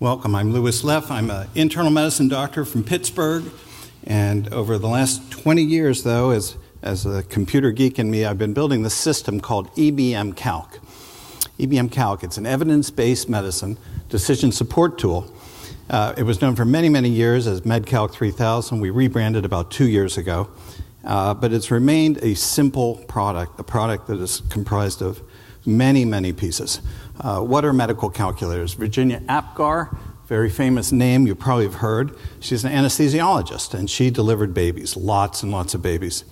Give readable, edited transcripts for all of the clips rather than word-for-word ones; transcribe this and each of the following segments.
Welcome, I'm Louis Leff. I'm an internal medicine doctor from Pittsburgh, and over the last 20 years, though, as a computer geek in me, I've been building this system called EBMCalc. EBMCalc, it's an evidence-based medicine decision support tool. It was known for many, many years as MedCalc 3000. We rebranded about 2 years ago, but it's remained a simple product, a product that is comprised of many, many pieces. What are medical calculators? Virginia Apgar, very famous name you probably have heard. She's an anesthesiologist, and she delivered babies, lots and lots of babies.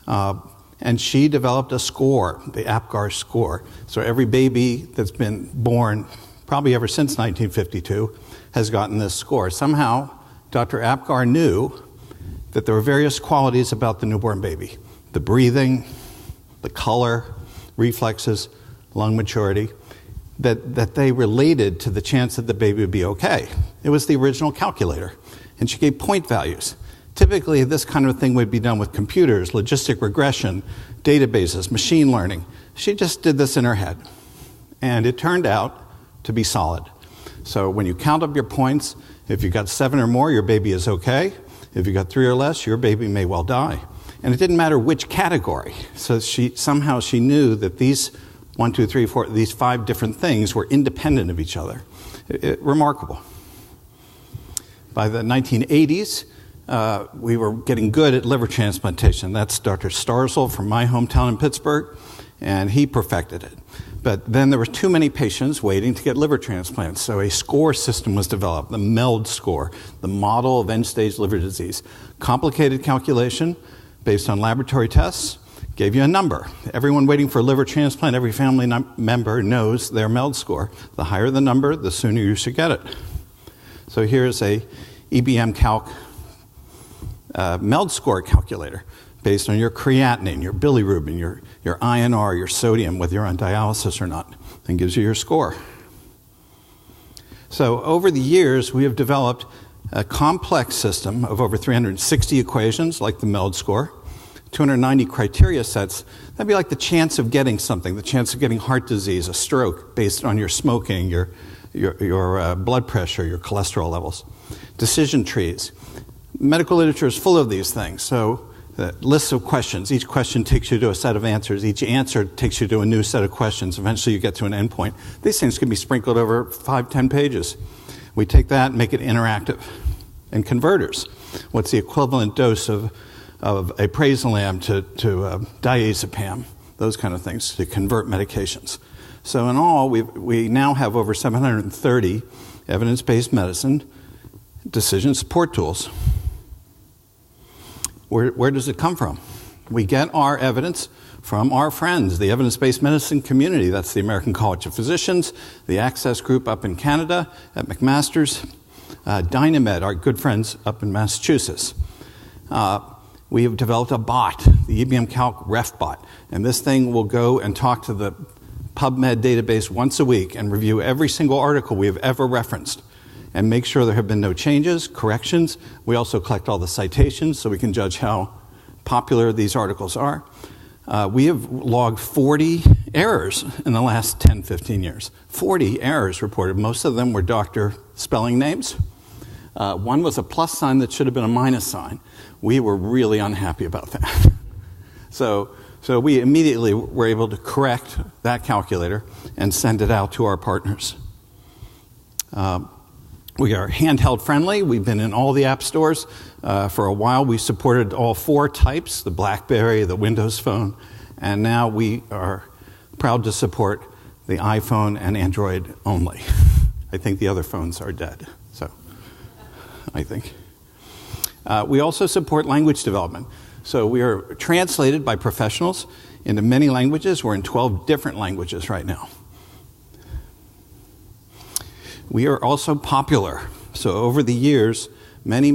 And she developed a score, the Apgar score. So every baby that's been born, probably ever since 1952, has gotten this score. Somehow, Dr. Apgar knew that there were various qualities about the newborn baby. The breathing, the color, reflexes, lung maturity, that they related to the chance that the baby would be okay. It was the original calculator. And she gave point values. Typically, this kind of thing would be done with computers, logistic regression, databases, machine learning. She just did this in her head. And it turned out to be solid. So when you count up your points, if you got 7 or more, your baby is okay. If you got 3 or less, your baby may well die. And it didn't matter which category. So somehow she knew that these 1, 2, 3, 4, these 5 different things were independent of each other. Remarkable. By the 1980s, we were getting good at liver transplantation. That's Dr. Starzl from my hometown in Pittsburgh, and he perfected it. But then there were too many patients waiting to get liver transplants, so a score system was developed, the MELD score, the model of end-stage liver disease. Complicated calculation based on laboratory tests, gave you a number. Everyone waiting for a liver transplant, every family member knows their MELD score. The higher the number, the sooner you should get it. So here's a EBMCalc MELD score calculator based on your creatinine, your bilirubin, your INR, your sodium, whether you're on dialysis or not, and gives you your score. So over the years, we have developed a complex system of over 360 equations, like the MELD score, 290 criteria sets. That'd be like the chance of getting something, the chance of getting heart disease, a stroke, based on your smoking, your blood pressure, your cholesterol levels. Decision trees. Medical literature is full of these things. So lists of questions. Each question takes you to a set of answers. Each answer takes you to a new set of questions. Eventually you get to an endpoint. These things can be sprinkled over 5, 10 pages. We take that and make it interactive. And converters. What's the equivalent dose of aprazolam to diazepam? Those kind of things to convert medications. So in all, we now have over 730 evidence-based medicine decision support tools. Where does it come from? We get our evidence from our friends, the evidence-based medicine community. That's the American College of Physicians, the Access Group up in Canada at McMaster's, Dynamed, our good friends up in Massachusetts. We have developed a bot, the EBMCalc Ref bot, and this thing will go and talk to the PubMed database once a week and review every single article we have ever referenced and make sure there have been no changes, corrections. We also collect all the citations so we can judge how popular these articles are. We have logged 40 errors in the last 10, 15 years. 40 errors reported. Most of them were doctor spelling names. One was a plus sign that should have been a minus sign. We were really unhappy about that. So we immediately were able to correct that calculator and send it out to our partners. We are handheld friendly. We've been in all the app stores for a while. We supported all 4 types, the BlackBerry, the Windows Phone, and now we are proud to support the iPhone and Android only. I think the other phones are dead, so I think. We also support language development. So we are translated by professionals into many languages. We're in 12 different languages right now. We are also popular. So over the years, many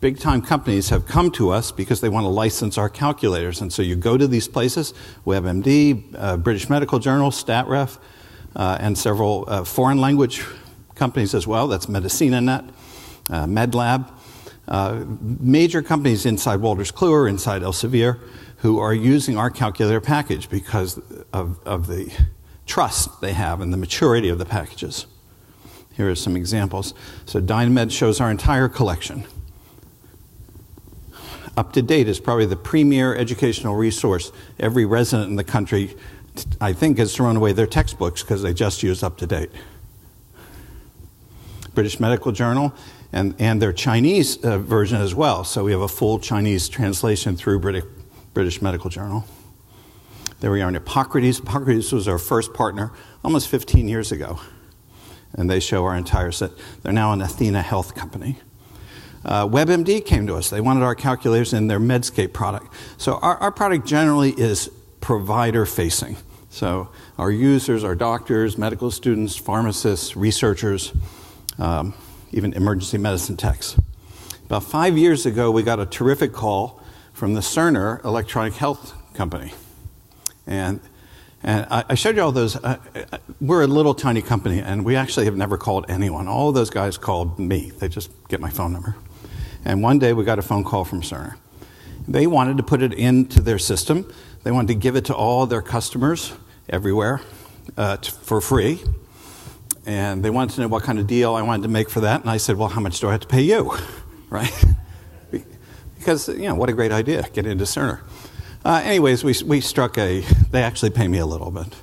big-time companies have come to us because they want to license our calculators. And so you go to these places, WebMD, British Medical Journal, StatRef, and several foreign language companies as well. That's MedicinaNet, MedLab. Major companies inside Wolters Kluwer, inside Elsevier, who are using our calculator package because of the trust they have and the maturity of the packages. Here are some examples. So Dynamed shows our entire collection. UpToDate is probably the premier educational resource. Every resident in the country, I think, has thrown away their textbooks because they just use UpToDate. British Medical Journal, and their Chinese version as well. So we have a full Chinese translation through British Medical Journal. There we are in Hippocrates. Hippocrates was our first partner almost 15 years ago. And they show our entire set. They're now an Athena Health company. WebMD came to us. They wanted our calculators in their Medscape product. So our product generally is provider-facing. So our users are doctors, medical students, pharmacists, researchers, even emergency medicine techs. About 5 years ago, we got a terrific call from the Cerner electronic health company. And I showed you all those. We're a little tiny company, and we actually have never called anyone. All of those guys called me. They just get my phone number. And one day, we got a phone call from Cerner. They wanted to put it into their system. They wanted to give it to all their customers everywhere for free. And they wanted to know what kind of deal I wanted to make for that. And I said, well, how much do I have to pay you? Right? Because, what a great idea, get into Cerner. Anyways, we struck they actually pay me a little bit.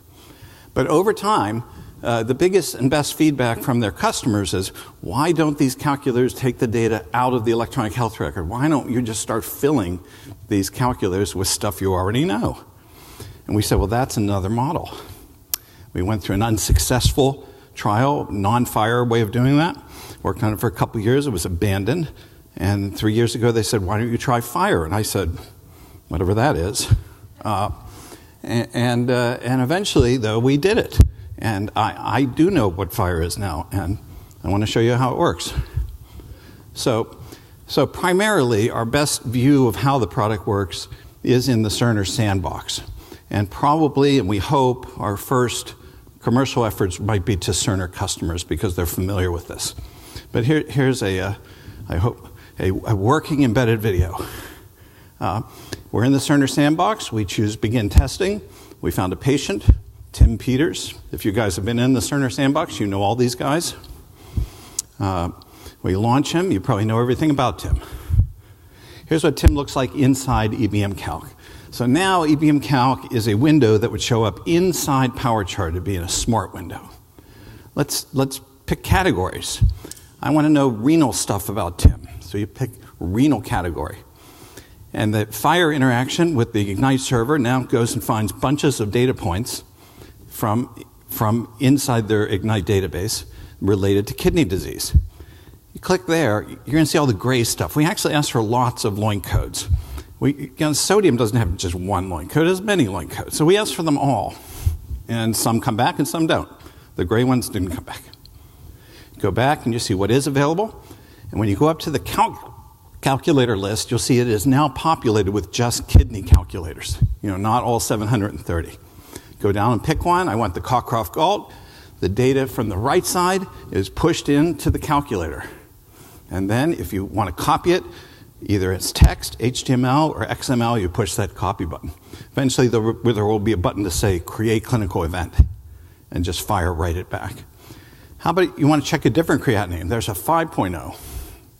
But over time, the biggest and best feedback from their customers is, why don't these calculators take the data out of the electronic health record? Why don't you just start filling these calculators with stuff you already know? And we said, well, that's another model. We went through an unsuccessful trial, non-FHIR way of doing that. Worked on it for a couple of years. It was abandoned. And 3 years ago, they said, why don't you try FHIR? And I said, whatever that is. And eventually, though, we did it. And I do know what FHIR is now, and I want to show you how it works. So primarily, our best view of how the product works is in the Cerner sandbox. And probably, and we hope, our first commercial efforts might be to Cerner customers because they're familiar with this. But here's I hope, a working embedded video. We're in the Cerner sandbox. We choose begin testing. We found a patient, Tim Peters. If you guys have been in the Cerner sandbox, you know all these guys. We launch him. You probably know everything about Tim. Here's what Tim looks like inside EBMCalc. So now EBMCalc is a window that would show up inside PowerChart to be in a smart window. Let's pick categories. I want to know renal stuff about Tim. So you pick renal category. And the FHIR interaction with the Ignite server now goes and finds bunches of data points from inside their Ignite database related to kidney disease. You click there, you're going to see all the gray stuff. We actually asked for lots of LOINC codes. Sodium doesn't have just one LOINC code, it has many LOINC codes. So we asked for them all. And some come back and some don't. The gray ones didn't come back. Go back and you see what is available. And when you go up to the calculator list, you'll see it is now populated with just kidney calculators. Not all 730. Go down and pick one. I want the Cockcroft-Gault. The data from the right side is pushed into the calculator. And then if you want to copy it, either as text, HTML, or XML, you push that copy button. Eventually, there will be a button to say, create clinical event, and just write it back. How about you want to check a different creatinine? There's a 5.0.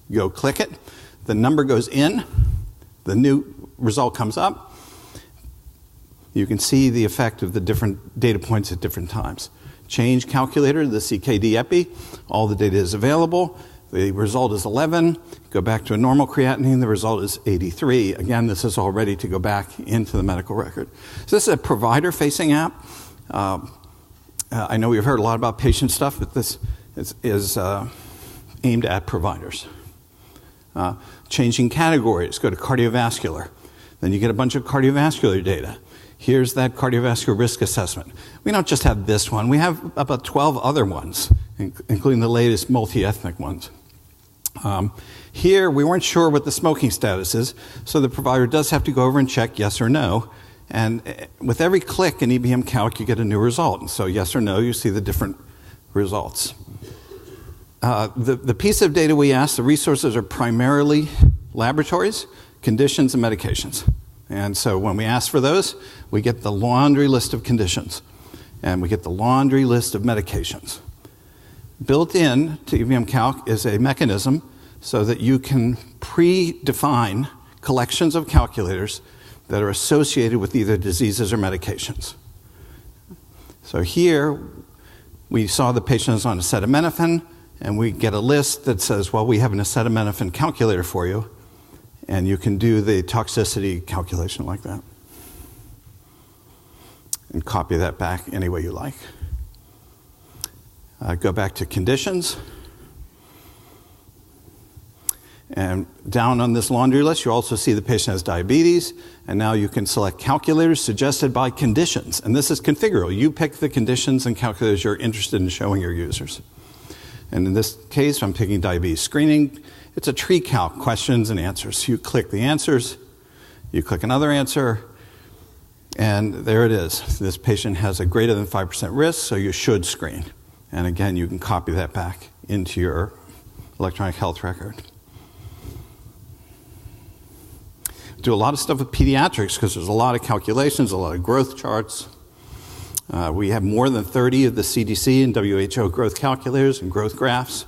You go click it. The number goes in. The new result comes up. You can see the effect of the different data points at different times. Change calculator, the CKD epi. All the data is available. The result is 11. Go back to a normal creatinine. The result is 83. Again, this is all ready to go back into the medical record. So this is a provider-facing app. I know we've heard a lot about patient stuff, but this is aimed at providers. Changing categories. Go to cardiovascular. Then you get a bunch of cardiovascular data. Here's that cardiovascular risk assessment. We don't just have this one. We have about 12 other ones, including the latest multi-ethnic ones. Here, we weren't sure what the smoking status is, so the provider does have to go over and check yes or no. And with every click in EBMCalc, you get a new result. And so yes or no, you see the different results. The piece of data we asked, the resources are primarily laboratories, conditions, and medications. And so when we ask for those, we get the laundry list of conditions, and we get the laundry list of medications. Built in to EBMCalc is a mechanism so that you can predefine collections of calculators that are associated with either diseases or medications. So here, we saw the patient is on acetaminophen, and we get a list that says, well, we have an acetaminophen calculator for you, and you can do the toxicity calculation like that. And copy that back any way you like. Go back to conditions. And down on this laundry list, you also see the patient has diabetes, and now you can select calculators suggested by conditions. And this is configurable. You pick the conditions and calculators you're interested in showing your users. And in this case, I'm picking diabetes screening. It's a tree calc, questions and answers. You click the answers, you click another answer, and there it is. This patient has a greater than 5% risk, so you should screen. And again, you can copy that back into your electronic health record. Do a lot of stuff with pediatrics because there's a lot of calculations, a lot of growth charts. We have more than 30 of the CDC and WHO growth calculators and growth graphs.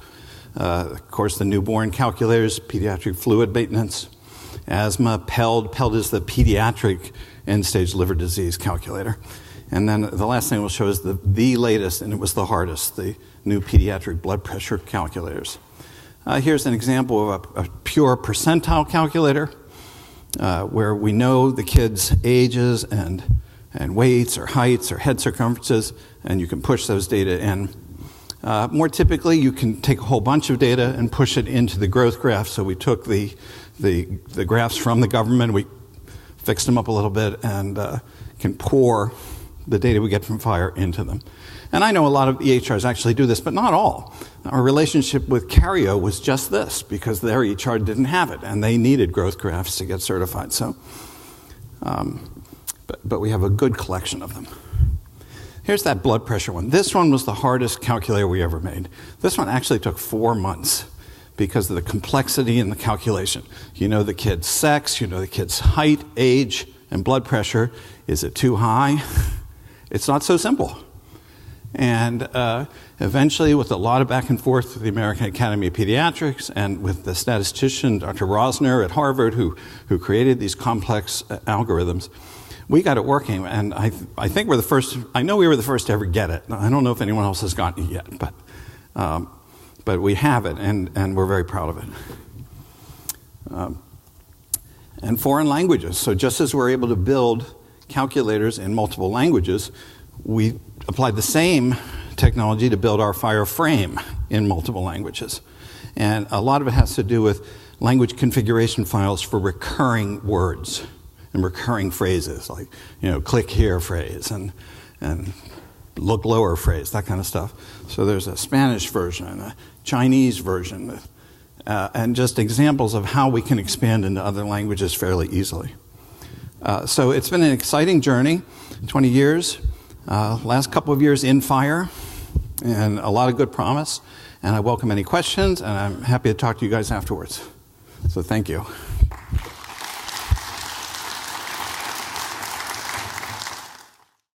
Of course, the newborn calculators, pediatric fluid maintenance, asthma, PELD. PELD is the pediatric end-stage liver disease calculator. And then the last thing we'll show is the latest, and it was the hardest, the new pediatric blood pressure calculators. Here's an example of a pure percentile calculator where we know the kids' ages and weights or heights or head circumferences, and you can push those data in. More typically, you can take a whole bunch of data and push it into the growth graph. So we took the graphs from the government, we fixed them up a little bit, and can pour the data we get from FHIR into them. And I know a lot of EHRs actually do this, but not all. Our relationship with Cario was just this, because their EHR didn't have it, and they needed growth graphs to get certified. So, but we have a good collection of them. Here's that blood pressure one. This one was the hardest calculator we ever made. This one actually took 4 months because of the complexity in the calculation. You know the kid's sex, you know the kid's height, age, and blood pressure. Is it too high? It's not so simple. And eventually, with a lot of back and forth with the American Academy of Pediatrics and with the statistician, Dr. Rosner at Harvard, who created these complex algorithms, we got it working. And I think we're the first. I know we were the first to ever get it. I don't know if anyone else has gotten it yet, but we have it, and we're very proud of it. And foreign languages. So just as we're able to build calculators in multiple languages, we applied the same technology to build our FHIR frame in multiple languages. And a lot of it has to do with language configuration files for recurring words and recurring phrases, like, click here phrase and look lower phrase, that kind of stuff. So there's a Spanish version and a Chinese version, and just examples of how we can expand into other languages fairly easily. So it's been an exciting journey, 20 years. Last couple of years in FHIR, and a lot of good promise. And I welcome any questions, and I'm happy to talk to you guys afterwards. So thank you.